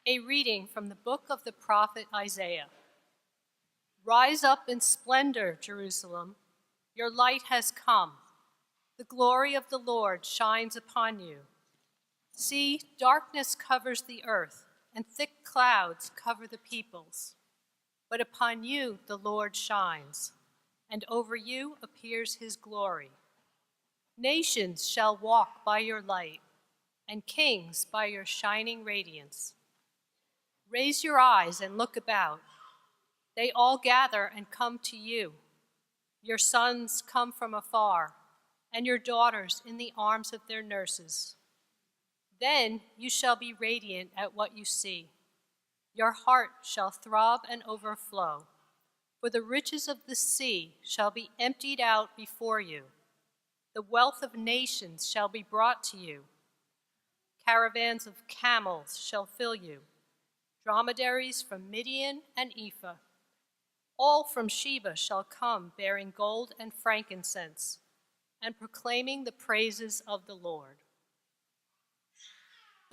A reading from the book of the prophet Isaiah. Rise up in splendor, Jerusalem. Your light has come. The glory of the Lord shines upon you. See, darkness covers the earth, and thick clouds cover the peoples. But upon you the Lord shines, and over you appears his glory. Nations shall walk by your light, and kings by your shining radiance. Raise your eyes and look about. They all gather and come to you. Your sons come from afar, and your daughters in the arms of their nurses. Then you shall be radiant at what you see. Your heart shall throb and overflow, for the riches of the sea shall be emptied out before you. The wealth of nations shall be brought to you. Caravans of camels shall fill you. Dromedaries from Midian and Ephah. All from Sheba shall come bearing gold and frankincense and proclaiming the praises of the Lord.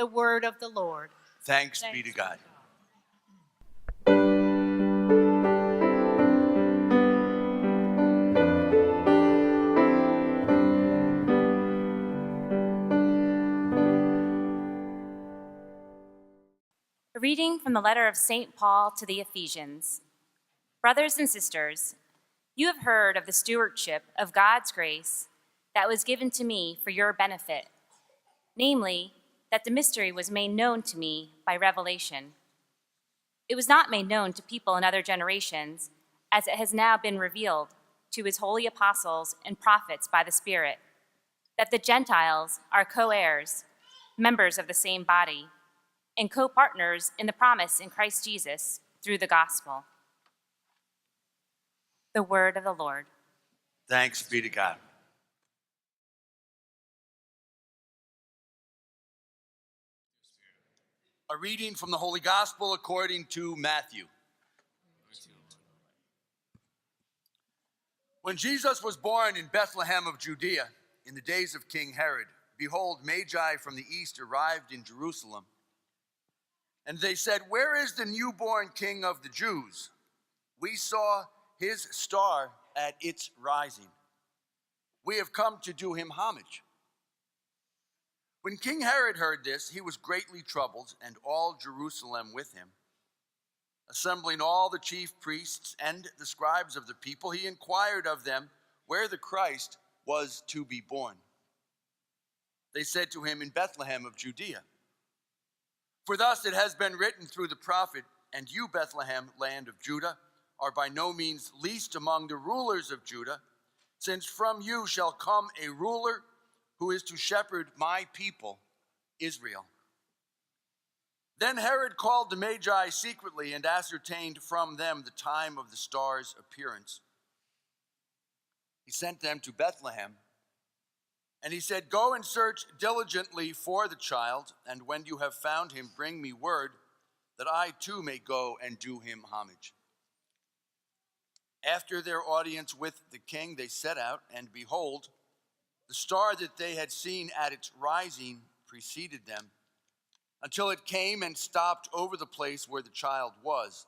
The word of the Lord. Thanks be to God. A reading from the letter of St. Paul to the Ephesians. Brothers and sisters, you have heard of the stewardship of God's grace that was given to me for your benefit, namely, that the mystery was made known to me by revelation. It was not made known to people in other generations, as it has now been revealed to his holy apostles and prophets by the Spirit, that the Gentiles are co-heirs, members of the same body, and co-partners in the promise in Christ Jesus through the gospel. The word of the Lord. Thanks be to God. A reading from the Holy Gospel according to Matthew. When Jesus was born in Bethlehem of Judea in the days of King Herod, behold, Magi from the east arrived in Jerusalem. And they said, "Where is the newborn King of the Jews? We saw his star at its rising. We have come to do him homage." When King Herod heard this, he was greatly troubled, and all Jerusalem with him. Assembling all the chief priests and the scribes of the people, he inquired of them where the Christ was to be born. They said to him, "In Bethlehem of Judea. For thus it has been written through the prophet, and you, Bethlehem, land of Judah, are by no means least among the rulers of Judah, since from you shall come a ruler who is to shepherd my people, Israel." Then Herod called the Magi secretly and ascertained from them the time of the star's appearance. He sent them to Bethlehem, and he said, "Go and search diligently for the child, and when you have found him, bring me word, that I too may go and do him homage." After their audience with the king, they set out, and behold, the star that they had seen at its rising preceded them, until it came and stopped over the place where the child was.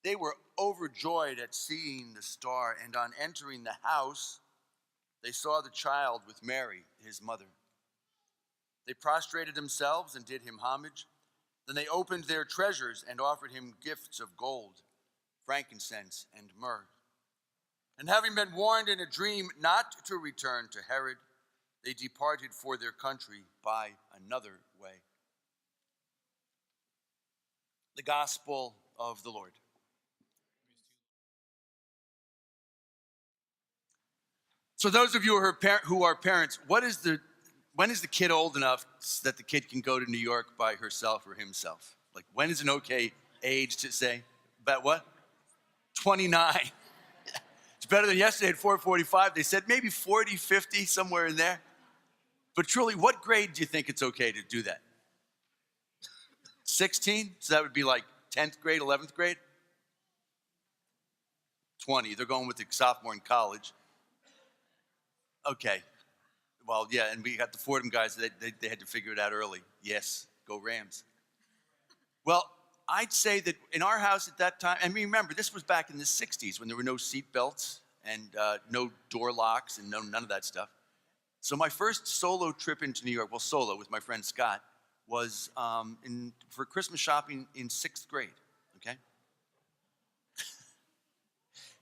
They were overjoyed at seeing the star, and on entering the house, they saw the child with Mary, his mother. They prostrated themselves and did him homage. Then they opened their treasures and offered him gifts of gold, frankincense, and myrrh. And having been warned in a dream not to return to Herod, they departed for their country by another way. The Gospel of the Lord. So those of you who are parents, when is the kid old enough that the kid can go to New York by herself or himself? Like, when is an okay age to say? About what? 29. It's better than yesterday at 4:45. They said maybe 40, 50, somewhere in there. But truly, what grade do you think it's okay to do that? 16? So that would be like 10th grade, 11th grade? 20. They're going with the sophomore in college. Okay. Well, yeah, and we got the Fordham guys. They had to figure it out early. Yes, go Rams. Well, I'd say that in our house at that time, and remember, this was back in the 60s when there were no seat belts and no door locks and none of that stuff. So my first solo trip into New York, well, solo with my friend Scott, was for Christmas shopping in 6th grade, okay?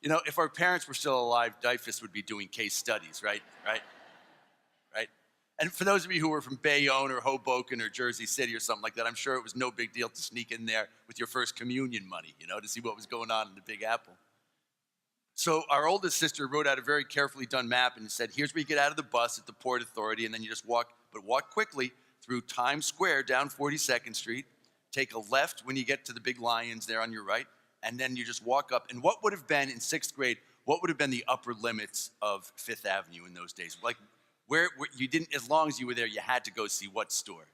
You know, if our parents were still alive, Dyfus would be doing case studies, right? Right? And for those of you who were from Bayonne or Hoboken or Jersey City or something like that, I'm sure it was no big deal to sneak in there with your first communion money, you know, to see what was going on in the Big Apple. So our oldest sister wrote out a very carefully done map and said, here's where you get out of the bus at the Port Authority, and then you just walk quickly through Times Square down 42nd Street, take a left when you get to the big lions there on your right, and then you just walk up. And what would have been in 6th grade, what would have been the upper limits of 5th Avenue in those days? Like, where you didn't, as long as you were there, you had to go see what store?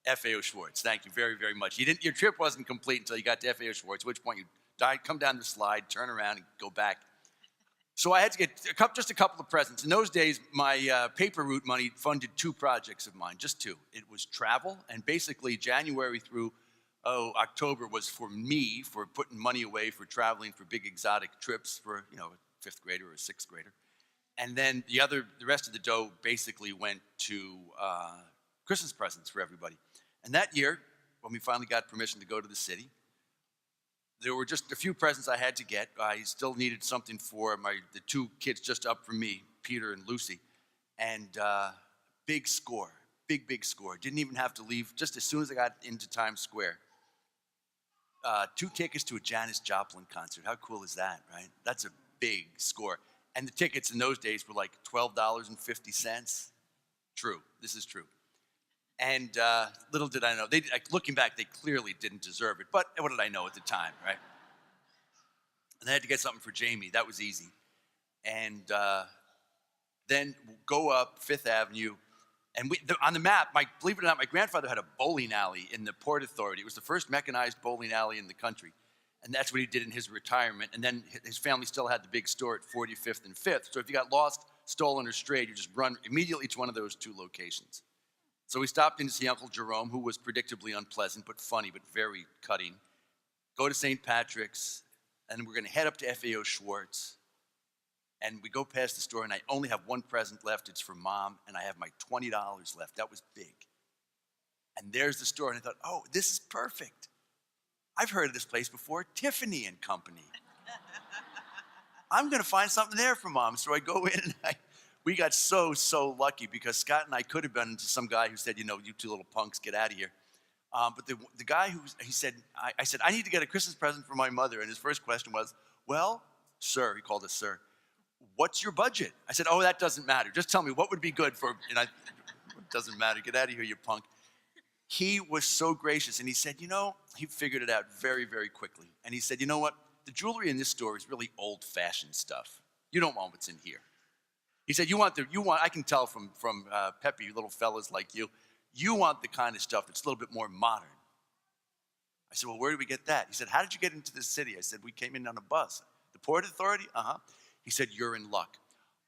FAO Schwartz. Thank you very, very much. Your trip wasn't complete until you got to FAO Schwartz, at which point you come down the slide, turn around, and go back. So I had to get just a couple of presents. In those days, my paper route money funded 2 projects of mine, just 2. It was travel, and basically January through October was for me, for putting money away for traveling for big exotic trips for, you know, a 5th grader or a 6th grader. And then the rest of the dough basically went to Christmas presents for everybody. And that year, when we finally got permission to go to the city, there were just a few presents I had to get. I still needed something for the 2 kids just up from me, Peter and Lucy. And big score, big score. Didn't even have to leave, just as soon as I got into Times Square. 2 tickets to a Janis Joplin concert. How cool is that, right? That's a big score. And the tickets in those days were like $12.50. True, this is true. And little did I know, looking back, they clearly didn't deserve it. But what did I know at the time, right? And I had to get something for Jamie. That was easy. And then go up 5th Avenue. And on the map, believe it or not, my grandfather had a bowling alley in the Port Authority. It was the first mechanized bowling alley in the country. And that's what he did in his retirement. And then his family still had the big store at 45th and 5th. So if you got lost, stolen, or strayed, you just run immediately to one of those 2 locations. So we stopped in to see Uncle Jerome, who was predictably unpleasant, but funny, but very cutting. Go to St. Patrick's, and we're going to head up to FAO Schwartz. And we go past the store, and I only have 1 present left. It's for Mom, and I have my $20 left. That was big. And there's the store, and I thought, oh, this is perfect. I've heard of this place before, Tiffany and Company. I'm going to find something there for Mom. So I go in, and we got so lucky because Scott and I could have been into some guy who said, you know, you 2 little punks, get out of here. But the guy I said, I need to get a Christmas present for my mother. And his first question was, well, sir, he called us sir, what's your budget? I said, oh, that doesn't matter. Just tell me what would be good for, it doesn't matter. Get out of here, you punk. He was so gracious, and he said, you know, he figured it out very, very quickly. And he said, you know what? The jewelry in this store is really old-fashioned stuff. You don't want what's in here. He said, I can tell from peppy little fellas like you want the kind of stuff that's a little bit more modern. I said, well, where did we get that? He said, how did you get into the city? I said, we came in on a bus. The Port Authority? Uh-huh. He said, you're in luck.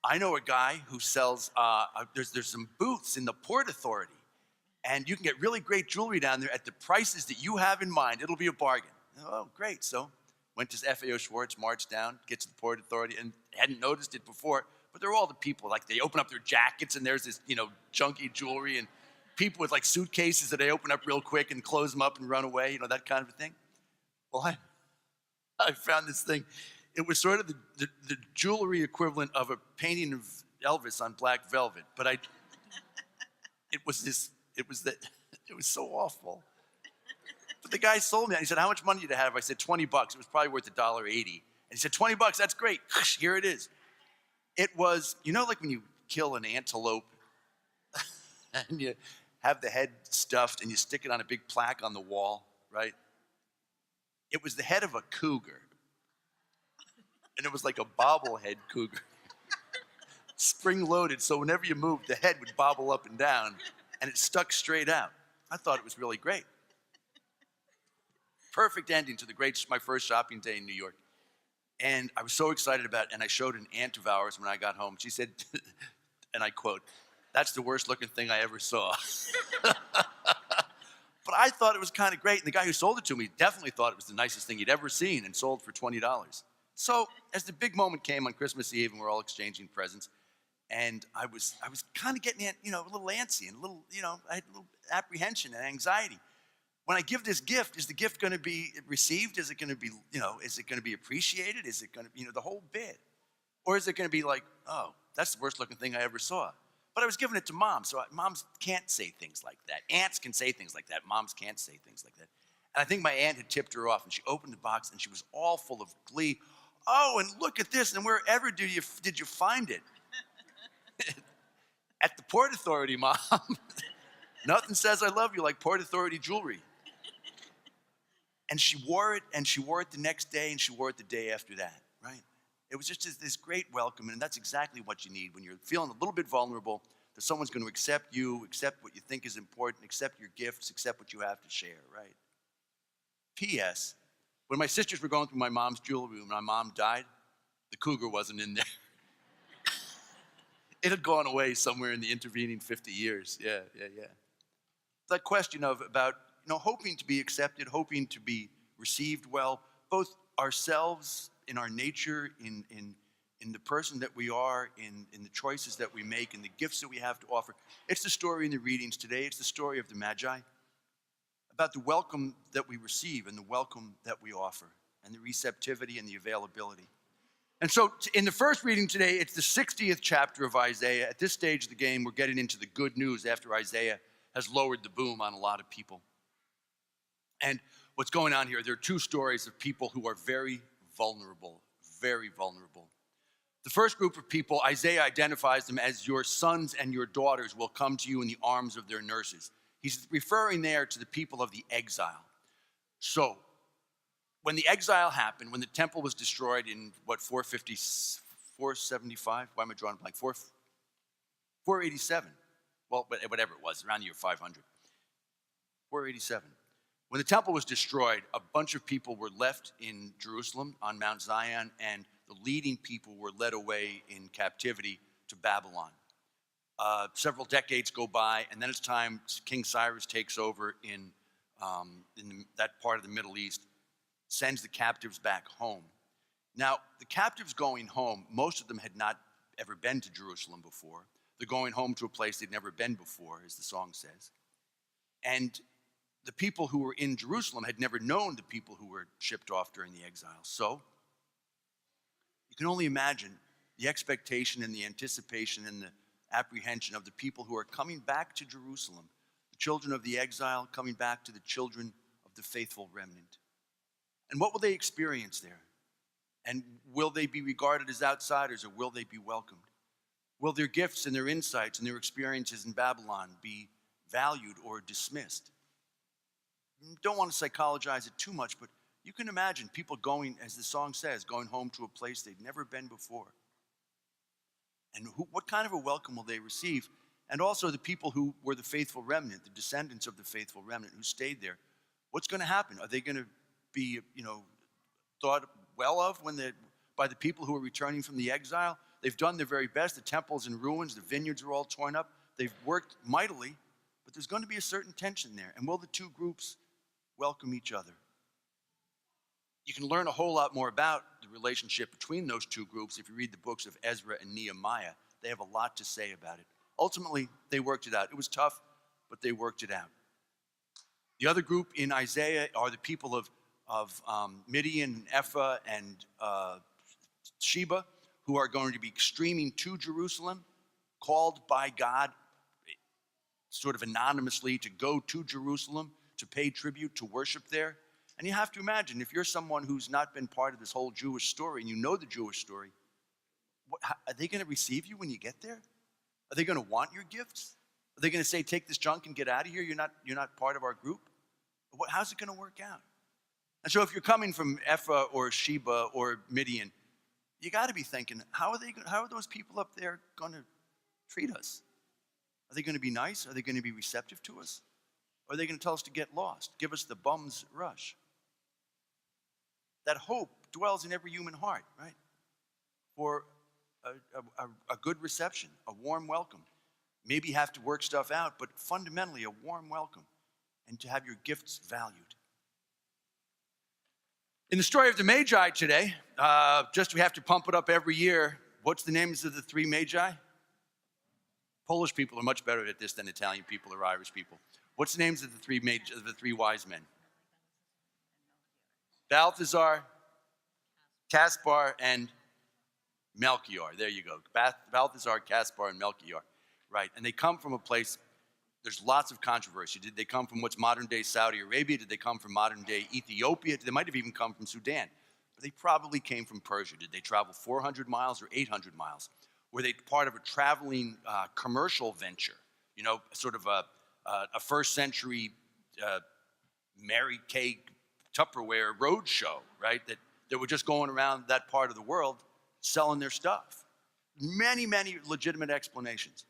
I know a guy who sells, there's some booths in the Port Authority. And you can get really great jewelry down there at the prices that you have in mind. It'll be a bargain. Oh, great. So went to FAO Schwartz, marched down, get to the Port Authority, and hadn't noticed it before. But there were all the people, like they open up their jackets, and there's this, junky jewelry, and people with like suitcases that they open up real quick and close them up and run away, that kind of a thing. Well, I found this thing. It was sort of the jewelry equivalent of a painting of Elvis on black velvet. But it was so awful. But the guy sold me, and he said, how much money did you have? I said, $20. It was probably worth $1.80. And he said, $20, that's great. Here it is. It was, like when you kill an antelope and you have the head stuffed and you stick it on a big plaque on the wall, right? It was the head of a cougar. And it was like a bobblehead cougar. Spring-loaded, so whenever you moved, the head would bobble up and down, and it stuck straight out. I thought it was really great. Perfect ending to my first shopping day in New York. And I was so excited about it, and I showed an aunt of ours when I got home. She said, and I quote, "That's the worst looking thing I ever saw." But But I thought it was kind of great. And the guy who sold it to me definitely thought it was the nicest thing he'd ever seen and sold for $20. So as the big moment came on Christmas Eve and we're all exchanging presents, and I was kind of getting, a little antsy and a little, I had a little apprehension and anxiety. When I give this gift, is the gift going to be received? Is it going to be, is it going to be appreciated? Is it going to, the whole bit? Or is it going to be like, oh, that's the worst looking thing I ever saw? But I was giving it to mom, so moms can't say things like that. Aunts can say things like that. Moms can't say things like that. And I think my aunt had tipped her off, and she opened the box, and she was all full of glee. Oh, and look at this, and wherever did you find it? At the Port Authority, Mom. Nothing says I love you like Port Authority jewelry. And she wore it the next day, and she wore it the day after that, right? It was just this great welcome, and that's exactly what you need when you're feeling a little bit vulnerable, that someone's going to accept you, accept what you think is important, accept your gifts, accept what you have to share, right? P.S. When my sisters were going through my mom's jewelry when my mom died, the cougar wasn't in there. It had gone away somewhere in the intervening 50 years. Yeah. That question about hoping to be accepted, hoping to be received well, both ourselves in our nature, in the person that we are, in the choices that we make, in the gifts that we have to offer. It's the story in the readings today. It's the story of the Magi, about the welcome that we receive and the welcome that we offer, and the receptivity and the availability. And so in the first reading today, it's the 60th chapter of Isaiah. At this stage of the game, we're getting into the good news after Isaiah has lowered the boom on a lot of people. And what's going on here, there are two stories of people who are very vulnerable, very vulnerable. The first group of people, Isaiah identifies them as your sons and your daughters will come to you in the arms of their nurses. He's referring there to the people of the exile. So, when the exile happened, when the temple was destroyed in, 475? Why am I drawing a blank? 487. Well, whatever it was, around the year 500. 487. When the temple was destroyed, a bunch of people were left in Jerusalem on Mount Zion, and the leading people were led away in captivity to Babylon. Several decades go by, and then it's time King Cyrus takes over in that part of the Middle East, sends the captives back home. Now, the captives going home, most of them had not ever been to Jerusalem before. They're going home to a place they'd never been before, as the song says. And the people who were in Jerusalem had never known the people who were shipped off during the exile. So, you can only imagine the expectation and the anticipation and the apprehension of the people who are coming back to Jerusalem, the children of the exile coming back to the children of the faithful remnant. And what will they experience there? And will they be regarded as outsiders, or will they be welcomed? Will their gifts and their insights and their experiences in Babylon be valued or dismissed? Don't want to psychologize it too much, but you can imagine people going, as the song says, going home to a place they've never been before. And what kind of a welcome will they receive? And also the people who were the faithful remnant, the descendants of the faithful remnant who stayed there. What's going to happen? Are they going to be, thought well of by the people who are returning from the exile? They've done their very best. The temple's in ruins. The vineyards are all torn up. They've worked mightily, but there's going to be a certain tension there. And will the two groups welcome each other? You can learn a whole lot more about the relationship between those two groups if you read the books of Ezra and Nehemiah. They have a lot to say about it. Ultimately, they worked it out. It was tough, but they worked it out. The other group in Isaiah are the people of Midian, and Ephah, and Sheba, who are going to be streaming to Jerusalem, called by God sort of anonymously to go to Jerusalem, to pay tribute, to worship there. And you have to imagine, if you're someone who's not been part of this whole Jewish story, and you know the Jewish story, are they going to receive you when you get there? Are they going to want your gifts? Are they going to say, take this junk and get out of here? You're not part of our group? How's it going to work out? And so if you're coming from Ephah or Sheba or Midian, you got to be thinking, how are those people up there going to treat us? Are they going to be nice? Are they going to be receptive to us? Or are they going to tell us to get lost, give us the bum's rush? That hope dwells in every human heart, right? For a good reception, a warm welcome. Maybe have to work stuff out, but fundamentally a warm welcome. and to have your gifts valued. In the story of the Magi today, we have to pump it up every year. What's the names of the three Magi? Polish people are much better at this than Italian people or Irish people. What's the names of the three wise men? Balthazar, Caspar, and Melchior. There you go. Balthazar, Caspar, and Melchior. Right. And they come from a place, there's lots of controversy. Did they come from what's modern-day Saudi Arabia? Did they come from modern-day Ethiopia? They might have even come from Sudan. But they probably came from Persia. Did they travel 400 miles or 800 miles? Were they part of a traveling commercial venture? You know, sort of a first century Mary Kay Tupperware road show, right? That they were just going around that part of the world selling their stuff. Many, many legitimate explanations.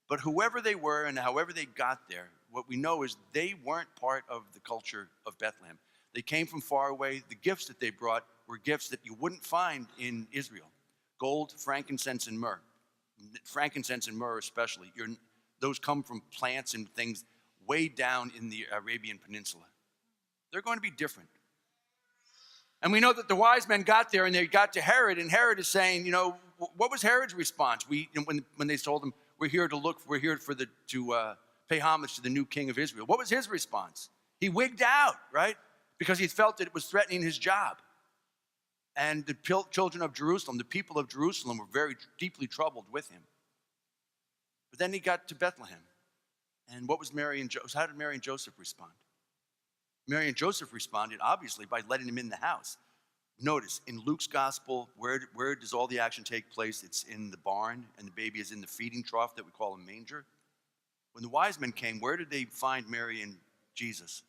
But whoever they were and however they got there, what we know is they weren't part of the culture of Bethlehem. They came from far away. The gifts that they brought were gifts that you wouldn't find in Israel. Gold, frankincense, and myrrh. Frankincense and myrrh especially. Those come from plants and things way down in the Arabian Peninsula. They're going to be different. And we know that the wise men got there and they got to Herod, and Herod is saying, you know, what was Herod's response? When they told him, we're here to pay homage to the new king of Israel. What was his response? He wigged out, right? Because he felt that it was threatening his job. And the children of Jerusalem, the people of Jerusalem, were very deeply troubled with him. But then he got to Bethlehem. And what was Mary and Joseph? How did Mary and Joseph respond? Mary and Joseph responded, obviously, by letting him in the house. Notice, in Luke's gospel, where does all the action take place? It's in the barn, and the baby is in the feeding trough that we call a manger. When the wise men came, where did they find Mary and Jesus?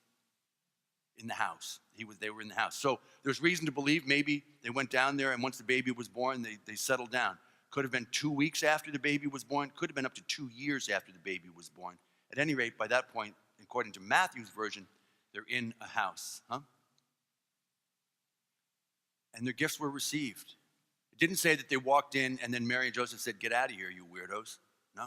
In the house. They were in the house. So there's reason to believe maybe they went down there, and once the baby was born, they settled down. Could have been 2 weeks after the baby was born. Could have been up to 2 years after the baby was born. At any rate, by that point, according to Matthew's version, they're in a house. And their gifts were received. It didn't say that they walked in and then Mary and Joseph said, get out of here, you weirdos. No.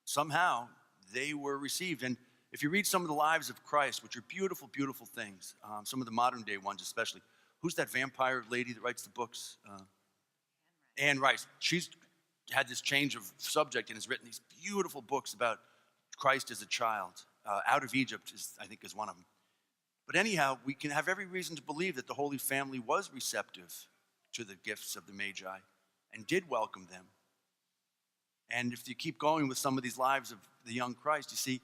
Somehow they were received. And if you read some of the lives of Christ, which are beautiful, beautiful things, some of the modern day ones especially, who's that vampire lady that writes the books? Anne Rice. She's had this change of subject and has written these beautiful books about Christ as a child. Out of Egypt, I think, is one of them. But anyhow, we can have every reason to believe that the Holy Family was receptive to the gifts of the Magi and did welcome them. And if you keep going with some of these lives of the young Christ, you see,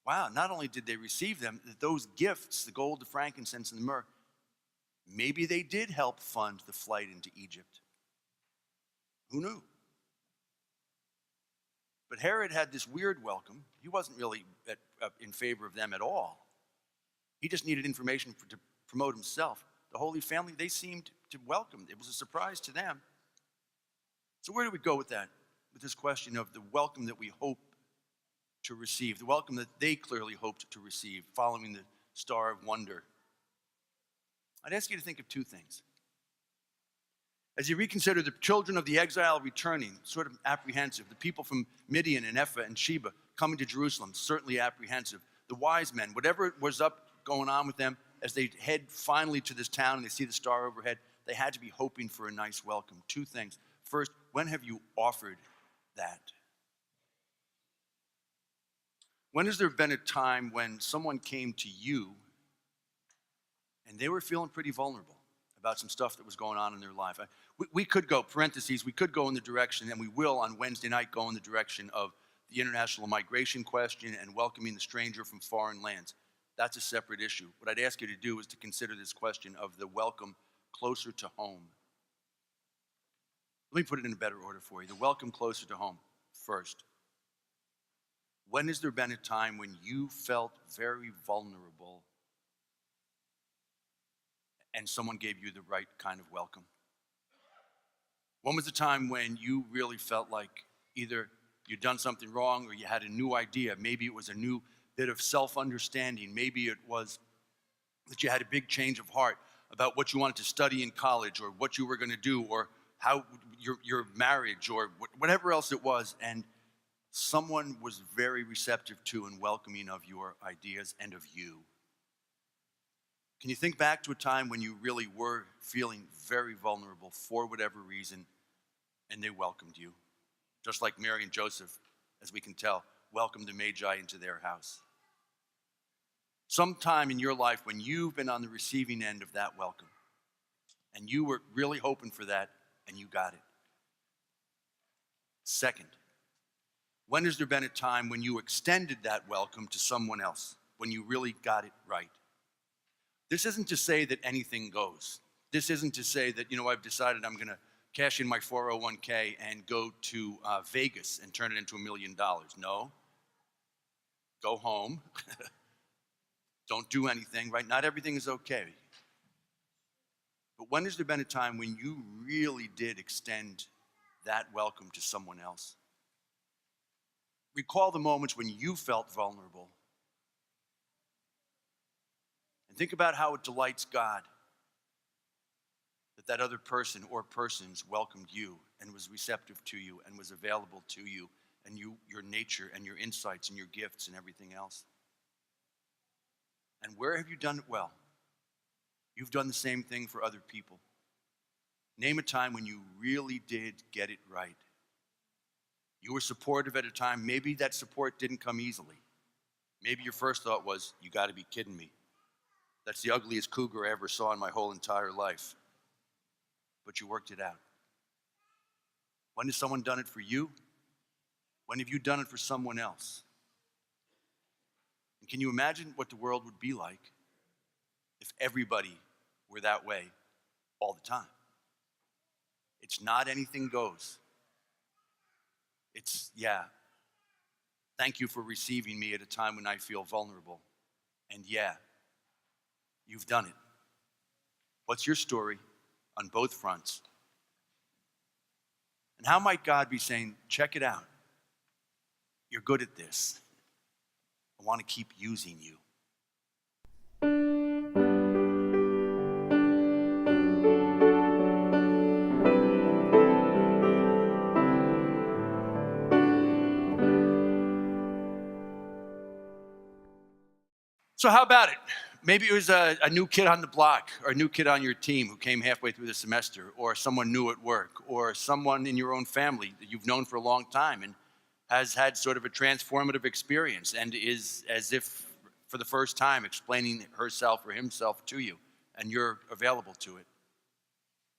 wow, not only did they receive them, that those gifts, the gold, the frankincense, and the myrrh, maybe they did help fund the flight into Egypt. Who knew? But Herod had this weird welcome. He wasn't really in favor of them at all. He just needed information to promote himself. The Holy Family, they seemed to welcome. It was a surprise to them. So where do we go with that? With this question of the welcome that we hope to receive, the welcome that they clearly hoped to receive following the Star of Wonder. I'd ask you to think of two things. As you reconsider the children of the exile returning, sort of apprehensive. The people from Midian and Ephah and Sheba coming to Jerusalem, certainly apprehensive. The wise men, whatever was going on with them, as they head finally to this town and they see the star overhead, they had to be hoping for a nice welcome. Two things. First, when have you offered that? When has there been a time when someone came to you and they were feeling pretty vulnerable about some stuff that was going on in their life? We could go, parentheses, we could go in the direction, and we will on Wednesday night go in the direction of the international migration question and welcoming the stranger from foreign lands. That's a separate issue. What I'd ask you to do is to consider this question of the welcome closer to home. Let me put it in a better order for you. The welcome closer to home first. When has there been a time when you felt very vulnerable and someone gave you the right kind of welcome? When was the time when you really felt like either you'd done something wrong or you had a new idea? Maybe it was a new bit of self-understanding. Maybe it was that you had a big change of heart about what you wanted to study in college or what you were going to do or how your marriage or whatever else it was. And someone was very receptive to and welcoming of your ideas and of you? Can you think back to a time when you really were feeling very vulnerable for whatever reason, and they welcomed you? Just like Mary and Joseph, as we can tell, welcomed the Magi into their house. Sometime in your life when you've been on the receiving end of that welcome, and you were really hoping for that, and you got it. Second, when has there been a time when you extended that welcome to someone else, when you really got it right? This isn't to say that anything goes. This isn't to say that, I've decided I'm going to cash in my 401k and go to Vegas and turn it into $1 million. No. Go home. Don't do anything, right? Not everything is okay. But when has there been a time when you really did extend that welcome to someone else? Recall the moments when you felt vulnerable. And think about how it delights God that other person or persons welcomed you and was receptive to you and was available to you and your nature and your insights and your gifts and everything else. And where have you done it well? You've done the same thing for other people. Name a time when you really did get it right. You were supportive at a time. Maybe that support didn't come easily. Maybe your first thought was, you got to be kidding me. That's the ugliest cougar I ever saw in my whole entire life. But you worked it out. When has someone done it for you? When have you done it for someone else? And can you imagine what the world would be like if everybody were that way all the time? It's not anything goes. It's, thank you for receiving me at a time when I feel vulnerable. And you've done it. What's your story on both fronts? And how might God be saying, check it out. You're good at this. I want to keep using you. So how about it? Maybe it was a new kid on the block or a new kid on your team who came halfway through the semester, or someone new at work, or someone in your own family that you've known for a long time and has had sort of a transformative experience and is, as if for the first time, explaining herself or himself to you, and you're available to it.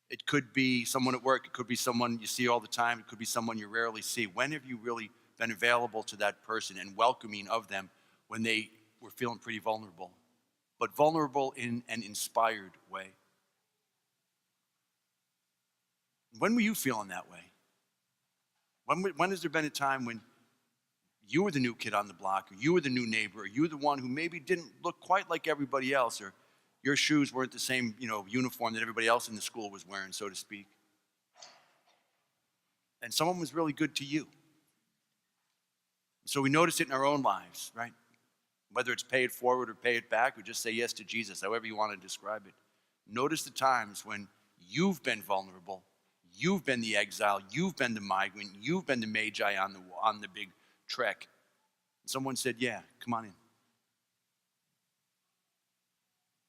It could be someone at work. It could be someone you see all the time. It could be someone you rarely see. When have you really been available to that person and welcoming of them when they were feeling pretty vulnerable? But vulnerable in an inspired way. When were you feeling that way? When has there been a time when you were the new kid on the block, or you were the new neighbor, or you were the one who maybe didn't look quite like everybody else, or your shoes weren't the same, uniform that everybody else in the school was wearing, so to speak, and someone was really good to you? So we notice it in our own lives, right? Whether it's pay it forward or pay it back, or just say yes to Jesus, however you want to describe it. Notice the times when you've been vulnerable, you've been the exile, you've been the migrant, you've been the magi on the big trek. And someone said, come on in.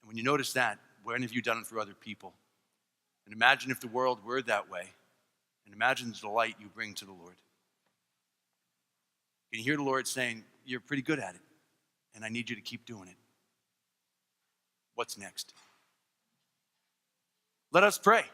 And when you notice that, when have you done it for other people? And imagine if the world were that way, and imagine the delight you bring to the Lord. Can you hear the Lord saying, you're pretty good at it, and I need you to keep doing it? What's next? Let us pray.